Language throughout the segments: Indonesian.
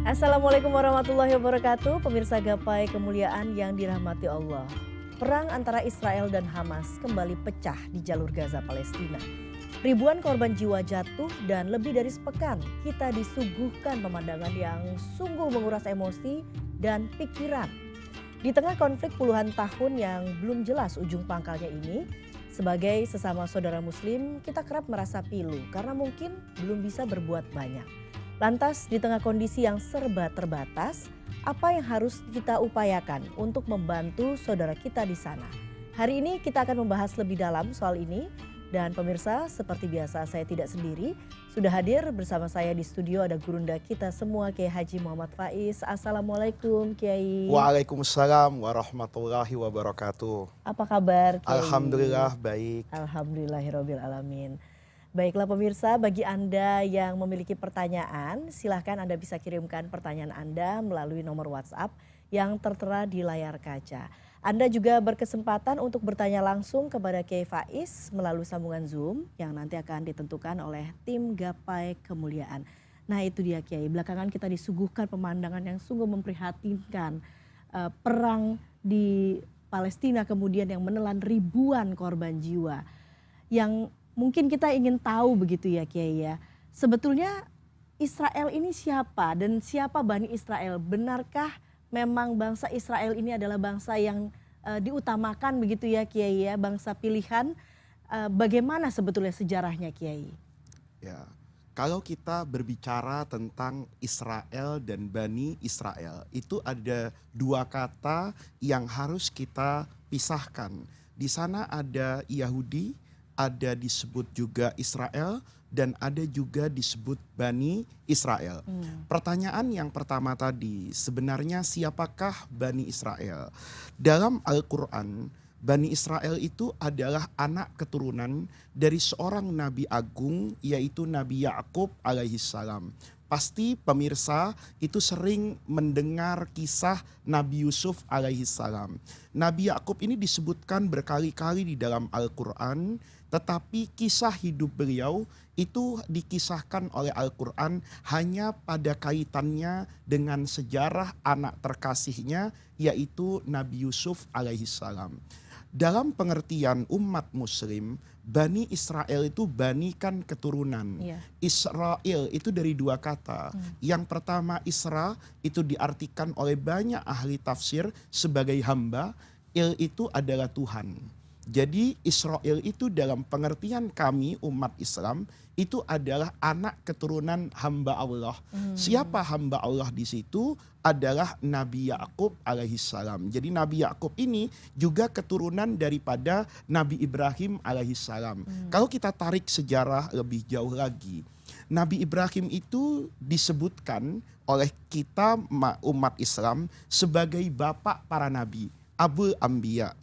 Assalamualaikum warahmatullahi wabarakatuh. Pemirsa Gapai Kemuliaan yang dirahmati Allah. Perang antara Israel dan Hamas kembali pecah di jalur Gaza Palestina. Ribuan korban jiwa jatuh dan lebih dari sepekan kita disuguhkan pemandangan yang sungguh menguras emosi dan pikiran. Di tengah konflik puluhan tahun yang belum jelas ujung pangkalnya ini, sebagai sesama saudara muslim kita kerap merasa pilu karena mungkin belum bisa berbuat banyak. Lantas di tengah kondisi yang serba terbatas, apa yang harus kita upayakan untuk membantu saudara kita di sana? Hari ini kita akan membahas lebih dalam soal ini. Dan pemirsa, seperti biasa saya tidak sendiri. Sudah hadir bersama saya di studio ada gurunda kita semua, Kiai Haji Muhammad Faiz. Assalamualaikum Kiai. Waalaikumsalam warahmatullahi wabarakatuh. Apa kabar Kiai? Alhamdulillah baik. Alhamdulillahirabbil alamin. Baiklah pemirsa, bagi Anda yang memiliki pertanyaan, silahkan Anda bisa kirimkan pertanyaan Anda melalui nomor WhatsApp yang tertera di layar kaca. Anda juga berkesempatan untuk bertanya langsung kepada Kiai Faiz melalui sambungan Zoom yang nanti akan ditentukan oleh tim Gapai Kemuliaan. Nah itu dia Kiai, belakangan kita disuguhkan pemandangan yang sungguh memprihatinkan. Perang di Palestina kemudian yang menelan ribuan korban jiwa. Yang mungkin kita ingin tahu begitu ya Kiai ya, sebetulnya Israel ini siapa dan siapa Bani Israel? Benarkah memang bangsa Israel ini adalah bangsa yang diutamakan begitu ya Kiai ya, bangsa pilihan? Bagaimana sebetulnya sejarahnya Kiai? Ya, kalau kita berbicara tentang Israel dan Bani Israel, itu ada dua kata yang harus kita pisahkan. Di sana ada Yahudi, ada disebut juga Israel, dan ada juga disebut Bani Israel. Pertanyaan yang pertama tadi, sebenarnya siapakah Bani Israel? Dalam Al-Quran, Bani Israel itu adalah anak keturunan dari seorang Nabi Agung, yaitu Nabi Yakub alaihissalam. Pasti pemirsa itu sering mendengar kisah Nabi Yusuf alaihissalam. Nabi Yakub ini disebutkan berkali-kali di dalam Al-Quran, tetapi kisah hidup beliau itu dikisahkan oleh Al-Quran hanya pada kaitannya dengan sejarah anak terkasihnya, yaitu Nabi Yusuf alaihissalam. Dalam pengertian umat muslim, Bani Israel itu Bani kan keturunan. Iya. Israel itu dari dua kata. Yang pertama Isra itu diartikan oleh banyak ahli tafsir sebagai hamba. Il itu adalah Tuhan. Jadi Israel itu dalam pengertian kami umat Islam itu adalah anak keturunan hamba Allah. Siapa hamba Allah di situ? Adalah Nabi Yakub alaihissalam. Jadi Nabi Yakub ini juga keturunan daripada Nabi Ibrahim alaihissalam. Kalau kita tarik sejarah lebih jauh lagi, Nabi Ibrahim itu disebutkan oleh kita umat Islam sebagai bapak para nabi, Abul Ambiya.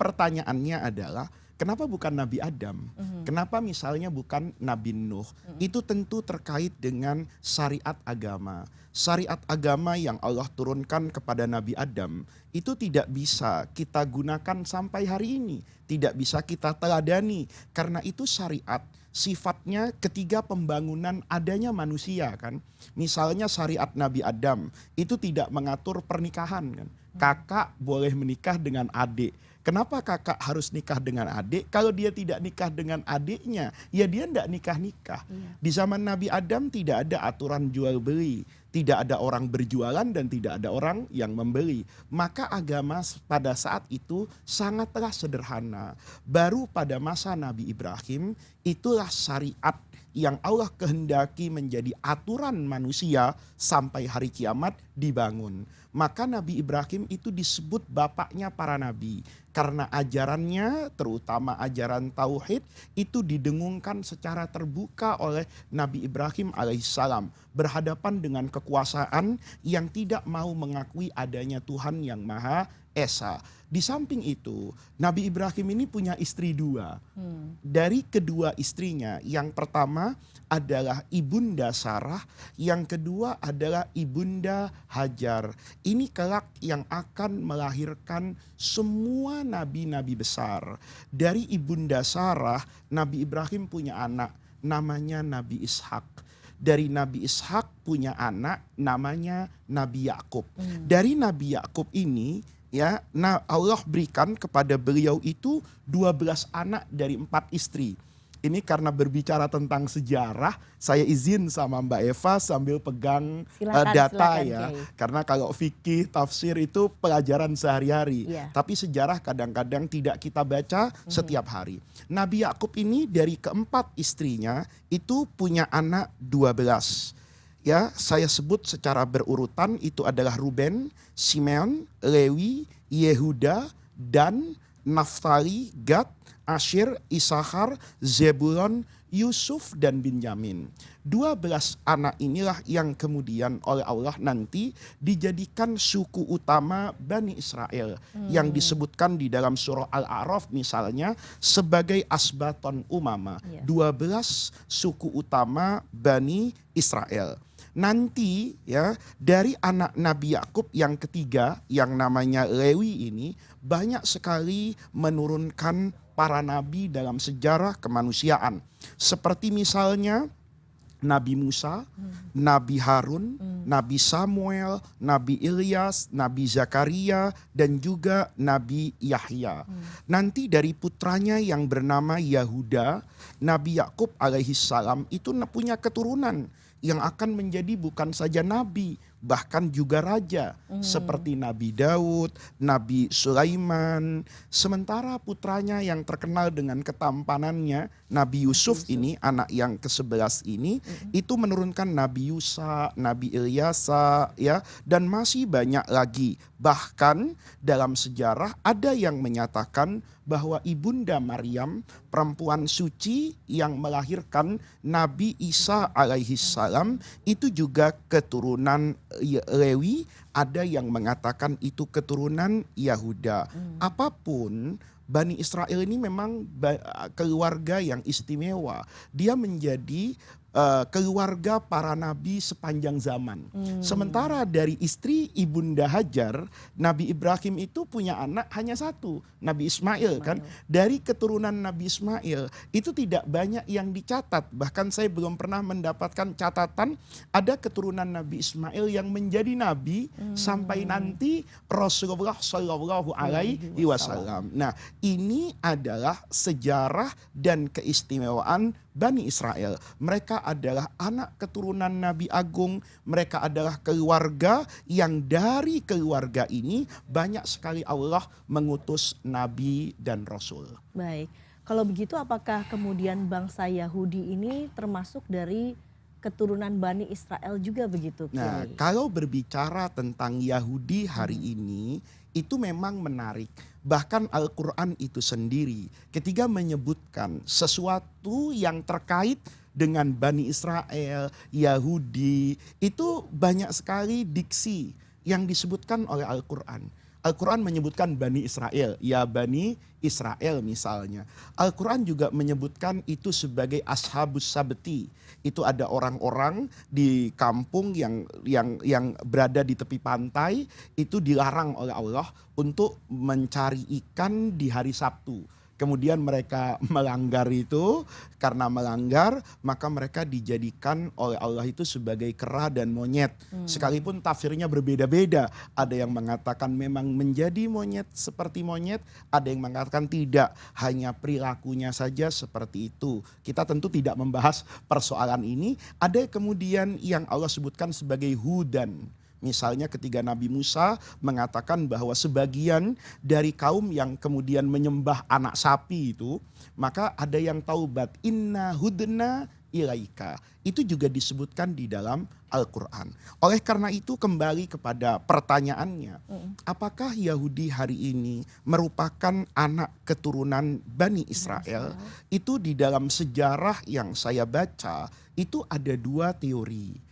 Pertanyaannya adalah, kenapa bukan Nabi Adam? Kenapa misalnya bukan Nabi Nuh? Itu tentu terkait dengan syariat agama. Syariat agama yang Allah turunkan kepada Nabi Adam itu tidak bisa kita gunakan sampai hari ini. Tidak bisa kita teladani. Karena itu syariat sifatnya ketiga pembangunan adanya manusia kan. Misalnya syariat Nabi Adam itu tidak mengatur pernikahan kan. Kakak boleh menikah dengan adik. Kenapa kakak harus nikah dengan adik? Kalau dia tidak nikah dengan adiknya, ya dia tidak nikah-nikah. Di zaman Nabi Adam tidak ada aturan jual beli. Tidak ada orang berjualan dan tidak ada orang yang membeli. Maka agama pada saat itu sangatlah sederhana. Baru pada masa Nabi Ibrahim, itulah syariat yang Allah kehendaki menjadi aturan manusia sampai hari kiamat dibangun. Maka Nabi Ibrahim itu disebut bapaknya para nabi. Karena ajarannya, terutama ajaran tauhid, itu didengungkan secara terbuka oleh Nabi Ibrahim alaihissalam. Berhadapan dengan kekuasaan yang tidak mau mengakui adanya Tuhan yang Maha Esa. Di samping itu, Nabi Ibrahim ini punya istri dua. Dari kedua istrinya, yang pertama adalah Ibunda Sarah, yang kedua adalah Ibunda Hajar. Ini kelak yang akan melahirkan semua nabi-nabi besar. Dari Ibunda Sarah, Nabi Ibrahim punya anak, namanya Nabi Ishak. dari Nabi Ishak punya anak namanya Nabi Yakub. Dari Nabi Yakub ini ya, Allah berikan kepada beliau itu 12 anak dari 4 istri. Ini karena berbicara tentang sejarah, saya izin sama Mbak Eva sambil pegang data ya. Kiai. Karena kalau fikih, tafsir itu pelajaran sehari-hari. Iya. Tapi sejarah kadang-kadang tidak kita baca setiap hari. Nabi Yakub ini dari keempat istrinya itu punya anak 12. Ya, saya sebut secara berurutan itu adalah Ruben, Simeon, Lewi, Yehuda, Dan, Naftali, Gad, Asyir, Isahar, Zebulon, Yusuf, dan Binyamin. 12 anak inilah yang kemudian oleh Allah nanti dijadikan suku utama Bani Israel. Yang disebutkan di dalam surah Al-A'raf misalnya sebagai Asbaton Umama. 12 suku utama Bani Israel. Nanti ya dari anak Nabi Yakub yang ketiga yang namanya Lewi ini banyak sekali menurunkan para nabi dalam sejarah kemanusiaan. Seperti misalnya Nabi Musa, Nabi Harun, Nabi Samuel, Nabi Ilyas, Nabi Zakaria, dan juga Nabi Yahya. Nanti dari putranya yang bernama Yahuda, Nabi Yakub alaihissalam itu punya keturunan yang akan menjadi bukan saja nabi, bahkan juga raja. Seperti Nabi Daud, Nabi Sulaiman. Sementara putranya yang terkenal dengan ketampanannya, Nabi Yusuf ini, anak yang ke-11 ini, itu menurunkan Nabi Yusa, Nabi Ilyasa, ya, dan masih banyak lagi. Bahkan dalam sejarah ada yang menyatakan bahwa ibunda Maryam, perempuan suci yang melahirkan Nabi Isa alaihissalam, itu juga keturunan Lewi. Ada yang mengatakan itu keturunan Yahuda. Apapun, Bani Israel ini memang keluarga yang istimewa. Dia menjadi keluarga para nabi sepanjang zaman. Sementara dari istri ibunda Hajar, Nabi Ibrahim itu punya anak hanya satu, Nabi Ismail kan. Dari keturunan Nabi Ismail itu tidak banyak yang dicatat. Bahkan saya belum pernah mendapatkan catatan ada keturunan Nabi Ismail yang menjadi nabi sampai nanti Rasulullah Shallallahu Alaihi Wasallam. Nah, ini adalah sejarah dan keistimewaan Bani Israel. Mereka adalah anak keturunan Nabi Agung. Mereka adalah keluarga yang dari keluarga ini banyak sekali Allah mengutus Nabi dan Rasul. Baik, kalau begitu apakah kemudian bangsa Yahudi ini termasuk dari keturunan Bani Israel juga begitu, Kiai? Nah, kalau berbicara tentang Yahudi hari ini, itu memang menarik. Bahkan Al-Quran itu sendiri ketika menyebutkan sesuatu yang terkait dengan Bani Israel, Yahudi, itu banyak sekali diksi yang disebutkan oleh Al-Quran. Al-Quran menyebutkan Bani Israel, ya Bani Israel misalnya. Al-Quran juga menyebutkan itu sebagai Ashabus Sabti. Itu ada orang-orang di kampung yang berada di tepi pantai, itu dilarang oleh Allah untuk mencari ikan di hari Sabtu. Kemudian mereka melanggar itu, karena melanggar maka mereka dijadikan oleh Allah itu sebagai kera dan monyet. Sekalipun tafsirnya berbeda-beda. Ada yang mengatakan memang menjadi monyet seperti monyet, ada yang mengatakan tidak, hanya perilakunya saja seperti itu. Kita tentu tidak membahas persoalan ini. Ada kemudian yang Allah sebutkan sebagai hudan. Misalnya ketika Nabi Musa mengatakan bahwa sebagian dari kaum yang kemudian menyembah anak sapi itu, maka ada yang taubat, inna hudna ilaika. Itu juga disebutkan di dalam Al-Quran. Oleh karena itu kembali kepada pertanyaannya, apakah Yahudi hari ini merupakan anak keturunan Bani Israel? Itu di dalam sejarah yang saya baca, itu ada dua teori.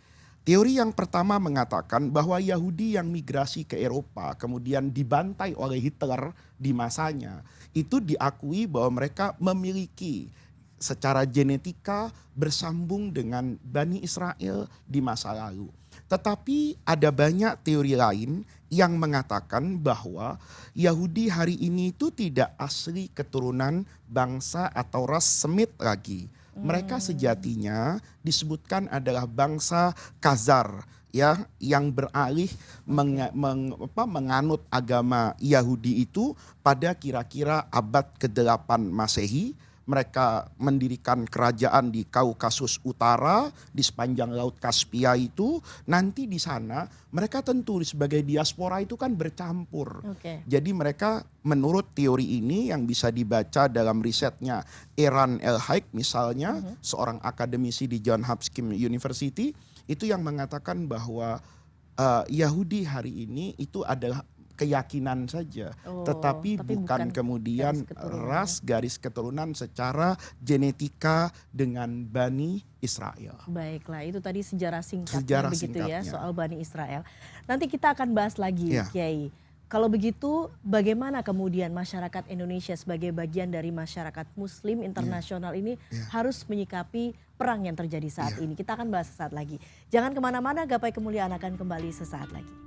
Teori yang pertama mengatakan bahwa Yahudi yang migrasi ke Eropa kemudian dibantai oleh Hitler di masanya, itu diakui bahwa mereka memiliki secara genetika bersambung dengan Bani Israel di masa lalu. Tetapi ada banyak teori lain yang mengatakan bahwa Yahudi hari ini itu tidak asli keturunan bangsa atau ras Semit lagi. Mereka sejatinya disebutkan adalah bangsa Khazar, ya, yang beralih menganut agama Yahudi itu pada kira-kira abad ke-8 Masehi. Mereka mendirikan kerajaan di Kaukasus Utara, di sepanjang Laut Kaspia itu. Nanti di sana mereka tentu sebagai diaspora itu kan bercampur. Jadi mereka menurut teori ini yang bisa dibaca dalam risetnya Eran El-Haik misalnya, seorang akademisi di John Hopkins University, itu yang mengatakan bahwa Yahudi hari ini itu adalah keyakinan saja, tetapi bukan kemudian garis keturunan secara genetika dengan Bani Israel. Baiklah, itu tadi sejarah singkatnya begitu ya soal Bani Israel. Nanti kita akan bahas lagi, Kiai. Kalau begitu, bagaimana kemudian masyarakat Indonesia sebagai bagian dari masyarakat Muslim internasional ini harus menyikapi perang yang terjadi saat ini? Kita akan bahas sesaat lagi. Jangan kemana-mana, Gapai Kemuliaan akan kembali sesaat lagi.